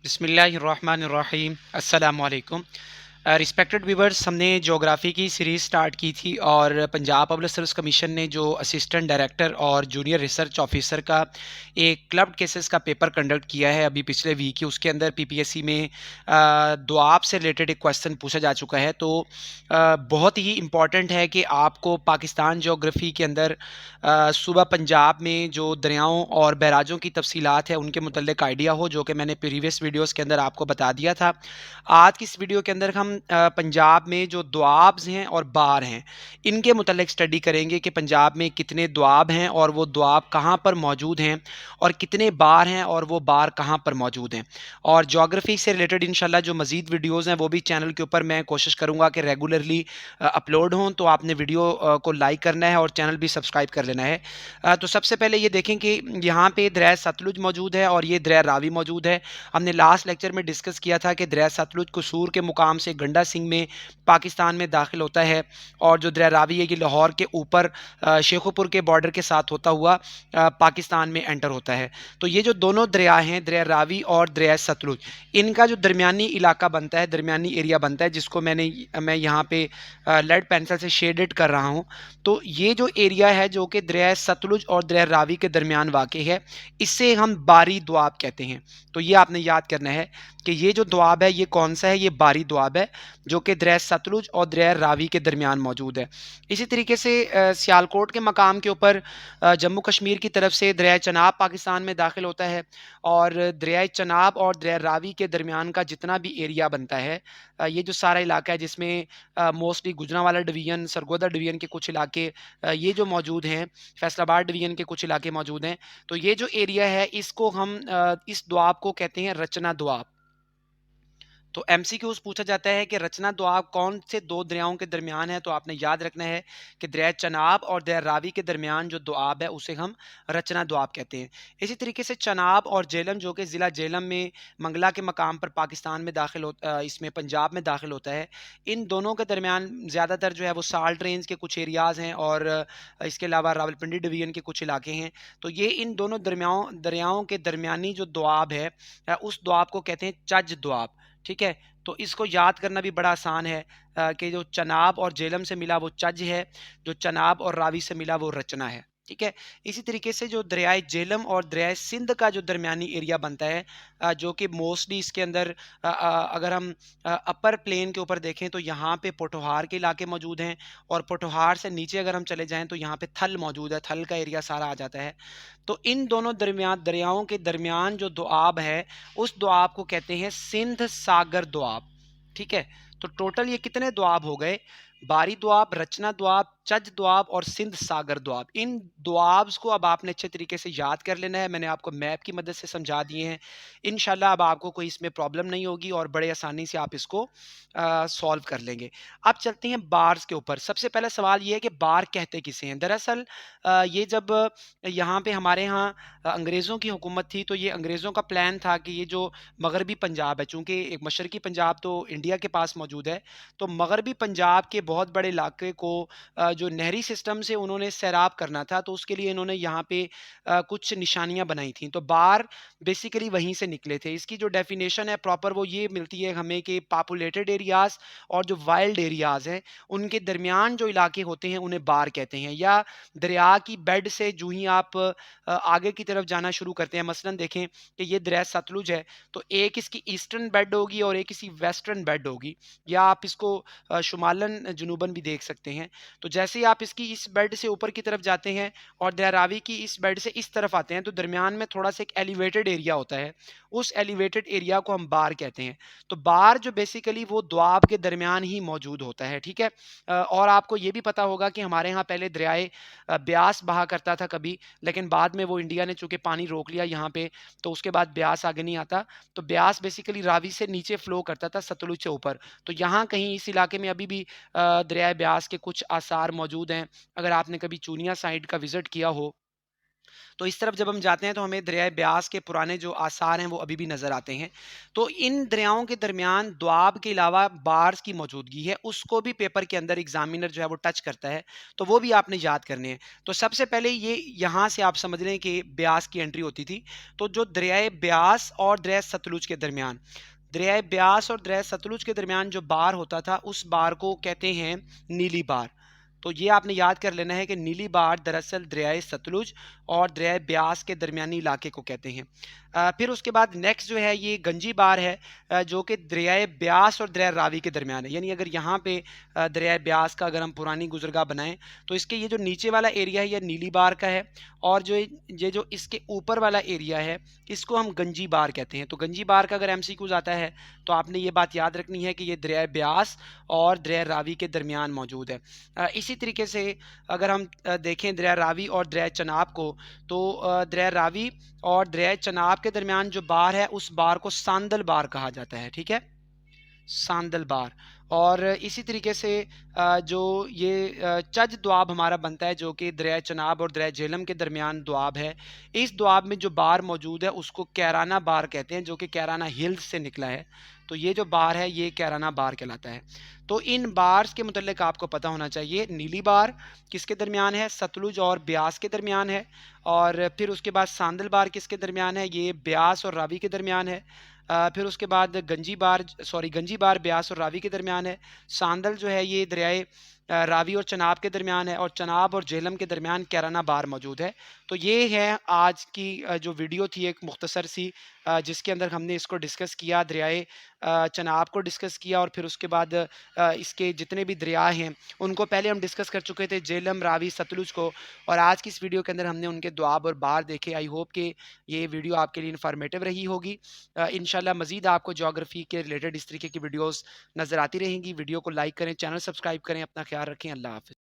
बिस्मिल्लाहिर्रहमानिर्रहीम अस्सलाम वालेकुम। रिस्पेक्टेड व्यूवर्स, हमने ज्योग्राफी की सीरीज़ स्टार्ट की थी और पंजाब पब्लिक सर्विस कमीशन ने जो असिस्टेंट डायरेक्टर और जूनियर रिसर्च ऑफिसर का एक क्लब केसेस का पेपर कंडक्ट किया है अभी पिछले वीक ही, उसके अंदर पीपीएससी में दुआब से रिलेटेड एक क्वेश्चन पूछा जा चुका है। तो बहुत ही इम्पॉर्टेंट है कि आपको पाकिस्तान ज्योग्राफी के अंदर सूबा पंजाब में जो दरियाओं और बैराजों की तफसीलात है उनके मुतल्लिक आइडिया हो, जो कि मैंने प्रीवियस वीडियोस के अंदर आपको बता दिया था। आज की इस वीडियो के अंदर हम पंजाब में जो दोआब्स हैं और बार हैं इनके मुतल्लिक स्टडी करेंगे कि पंजाब में कितने दोआब हैं और वो दोआब कहाँ पर मौजूद हैं, और कितने बार हैं और वो बार कहाँ पर मौजूद हैं। और ज्योग्राफी से रिलेटेड इंशाल्लाह जो मज़ीद वीडियोज़ हैं वो भी चैनल के ऊपर मैं कोशिश करूँगा कि रेगुलरली अपलोड हों। तो आपने वीडियो को लाइक करना है और चैनल भी सब्सक्राइब कर लेना है। तो सबसे पहले ये देखें कि यहाँ पे दरिया सतलुज मौजूद है और ये दरिया रावी मौजूद है। हमने लास्ट लेक्चर में डिस्कस किया था कि दरिया सतलुज कसूर के मुकाम से गंडा सिंह में पाकिस्तान में दाखिल होता है, और जो दरिया रावी है कि लाहौर के ऊपर शेखुपुर के बॉर्डर के साथ होता हुआ पाकिस्तान में एंटर होता है। तो ये जो दोनों दरिया हैं, दरिया रावी और दरिया सतलुज, इनका जो दरमियानी इलाका बनता है, दरमियानी एरिया बनता है, जिसको मैं यहाँ पे लेड पेंसिल से शेडेड कर रहा हूँ। तो ये जो एरिया है जो कि दरिया सतलुज और दरिया रावी के दरमियान वाक़ है, इससे हम बारी दोआब कहते हैं। तो ये आपने याद करना है कि ये जो दोआब है ये कौन सा है, ये बारी दोआब है जो कि दरिया सतलुज और दरिया रावी के दरमियान मौजूद है। इसी तरीके से सियालकोट के मकाम के ऊपर जम्मू कश्मीर की तरफ से दरिया चनाब पाकिस्तान में दाखिल होता है, और दरिया चनाब और दरिया रावी के दरमियान का जितना भी एरिया बनता है, ये जो सारा इलाका है जिसमें mostly Gujranwala division, Sargodha division के कुछ इलाके ये जो मौजूद हैं, फैसलाबाद डिवीज़न के कुछ इलाके मौजूद हैं। तो ये जो एरिया है इसको हम इस दोआब को कहते हैं रचना दोआब। तो एमसीक्यूज पूछा जाता है कि रचना दोआब कौन से दो दरियाओं के दरमियान है, तो आपने याद रखना है कि दरिया चनाब और दरिया रावी के दरमियान जो दोआब है उसे हम रचना दोआब कहते हैं। इसी तरीके से चनाब और जेलम जो कि ज़िला जेलम में मंगला के मकाम पर पाकिस्तान में दाखिल होता, इसमें पंजाब में दाखिल होता है। इन दोनों के दरमियान ज़्यादातर जो है वो साल्ट रेंज के कुछ एरियाज़ हैं, और इसके अलावा रावलपिंडी डिवीज़न के कुछ इलाके हैं। तो ये इन दोनों दरियाओं के दरमियानी जो दोआब है, उस दोआब को कहते हैं चज दोआब। ठीक है? तो इसको याद करना भी बड़ा आसान है कि जो चनाब और जेलम से मिला वो चज है, जो चनाब और रावी से मिला वो रचना है। ठीक है? इसी तरीके से जो दरियाए जेलम और दरियाए सिंध का जो दरमियानी एरिया बनता है, जो कि मोस्टली इसके अंदर अगर हम अपर प्लेन के ऊपर देखें तो यहाँ पे पोठोहार के इलाके मौजूद हैं, और पोठोहार से नीचे अगर हम चले जाएँ तो यहाँ पे थल मौजूद है, थल का एरिया सारा आ जाता है। तो इन दोनों दरियाओं के दरमियान जो दोआब है, उस दोआब को कहते हैं सिंध सागर दोआब। ठीक है? तो टोटल ये कितने दोआब हो गए? बारी दोआब, रचना दोआब, चज दोआब और सिंध सागर दोआब। इन दोआब्स को अब आपने अच्छे तरीके से याद कर लेना है। मैंने आपको मैप की मदद से समझा दिए हैं। इंशाल्लाह अब आपको कोई इसमें प्रॉब्लम नहीं होगी और बड़े आसानी से आप इसको सॉल्व कर लेंगे। अब चलते हैं बार्स के ऊपर। सबसे पहला सवाल ये है कि बार कहते किसे हैं? दरअसल ये जब यहाँ पे हमारे यहाँ अंग्रेज़ों की हुकूमत थी, तो ये अंग्रेज़ों का प्लान था कि ये जो मगरबी पंजाब है, चूँकि एक मशरकी पंजाब तो इंडिया के पास मौजूद है, तो मगरबी पंजाब के बहुत बड़े इलाके को जो नहरी सिस्टम से उन्होंने सैराब करना था, तो उसके लिए इन्होंने यहाँ पे कुछ निशानियाँ बनाई थीं। तो बार बेसिकली वहीं से निकले थे। इसकी जो डेफ़िनेशन है प्रॉपर वो ये मिलती है हमें कि पॉपुलेटेड एरियाज़ और जो वाइल्ड एरियाज़ हैं, उनके दरमियान जो इलाके होते हैं उन्हें बार कहते हैं। या दरिया की बेड से जो ही आप आगे की तरफ जाना शुरू करते हैं, मसलन देखें कि ये दरिया सतलुज है, तो एक इसकी ईस्टर्न बेड होगी और एक इसकी वेस्टर्न बेड होगी, या आप इसको शुमालन जनूबन भी देख सकते हैं। तो जैसे ही आप इसकी इस बेड से ऊपर की तरफ जाते हैं और दरिया रावी की इस बेड से इस तरफ आते हैं, तो दरमियान में थोड़ा सा एक एलिवेटेड एरिया होता है। उस एलिवेटेड एरिया को हम बार कहते हैं। तो बार जो बेसिकली वो दोआब के दरमियान ही मौजूद होता है। ठीक है? और आपको ये भी पता होगा कि हमारे यहाँ पहले दरियाए ब्यास बहा करता था कभी, लेकिन बाद में वो इंडिया ने चूँकि पानी रोक लिया यहाँ पे, तो उसके बाद ब्यास आगे नहीं आता। तो ब्यास बेसिकली रावी से नीचे फ्लो करता था सतलुज से ऊपर। तो यहाँ कहीं इस इलाके में अभी भी दरियाए ब्यास के कुछ आसार मौजूद हैं। अगर आपने कभी चूनिया साइड का विज़िट किया हो, तो इस तरफ जब हम जाते हैं तो हमें दरियाए ब्यास के पुराने जो आसार हैं वो अभी भी नज़र आते हैं। तो इन दरियाओं के दरमियान दोआब के अलावा बार्स की मौजूदगी है, उसको भी पेपर के अंदर एग्जामिनर जो है वो टच करता है, तो वो भी आपने याद करने हैं। तो सबसे पहले ये यहाँ से आप समझ लें कि ब्यास की एंट्री होती थी। तो जो दरियाए ब्यास और दरियाए सतलुज के दरमियान, दरियाए ब्यास और दरियाए सतलुज के दरमियान जो बार होता था उस बार को कहते हैं नीली बार। तो ये आपने याद कर लेना है कि नीली बार दरअसल दरियाए सतलुज और दरियाए ब्यास के दरमियानी इलाके को कहते हैं। फिर उसके बाद नेक्स्ट जो है ये गंजी बार है, जो कि दरियाए ब्यास और दरिया रावी के दरमियान है। यानी अगर यहाँ पे दरियाए ब्यास का अगर हम पुरानी गुजरगाह बनाएं तो इसके ये जो नीचे वाला एरिया है ये नीली बार का है, और जो ये जो इसके ऊपर वाला एरिया है इसको हम गंजी बार कहते हैं। तो गंजी बार का अगर एमसीक्यूज आता है तो आपने ये बात याद रखनी है कि ये दरियाए ब्यास और दरिया रावी के दरमियान मौजूद है। इसी तरीके से अगर हम देखें दरिया रावी और दरिया चनाब को, तो दरिया रावी और दरिया चनाब के दरमियान जो बार है उस बार को सांदल बार कहा जाता है। ठीक है, सांदल बार। और इसी तरीके से जो ये चज दुआब हमारा बनता है जो कि दरिया चनाब और दरिया झेलम के दरमियान दुआब है, इस दुआब में जो बार मौजूद है उसको कैराना बार कहते हैं, जो कि कैराना हिल्स से निकला है। तो ये जो बार है ये कैराना बार कहलाता है। तो इन बार्स के मुतल्लिक आपको पता होना चाहिए, नीली बार किसके दरमियान है, सतलुज और ब्यास के दरमियान है। और फिर उसके बाद सांदल बार किसके दरमियान है, ये ब्यास और रावी के दरमियान है। फिर उसके बाद गंजी बार ब्यास और रावी के दरमियान है। सांदल जो है ये दरियाए रावी और चनाब के दरमियान है, और चनाब और झेलम के दरमियान कैराना बार मौजूद है। तो ये है आज की जो वीडियो थी एक मुख्तसर सी, जिसके अंदर हमने इसको डिस्कस किया, दरियाए चनाब को डिस्कस किया, और फिर उसके बाद इसके जितने भी दरिया हैं उनको पहले हम डिस्कस कर चुके थे, झेलम रावी सतलुज को। और आज की इस वीडियो के अंदर हमने उनके दुआब और बार देखे। आई होप कि ये वीडियो आपके लिए इन्फॉर्मेटिव रही होगी। इंशाल्लाह मज़ीद आपको ज्योग्राफी के रिलेटेड इस तरीके की वीडियोस नज़र आती रहेंगी। वीडियो को लाइक करें, चैनल सब्सक्राइब करें, अपना ख्याल रखें। अल्लाह हाफ़िज़।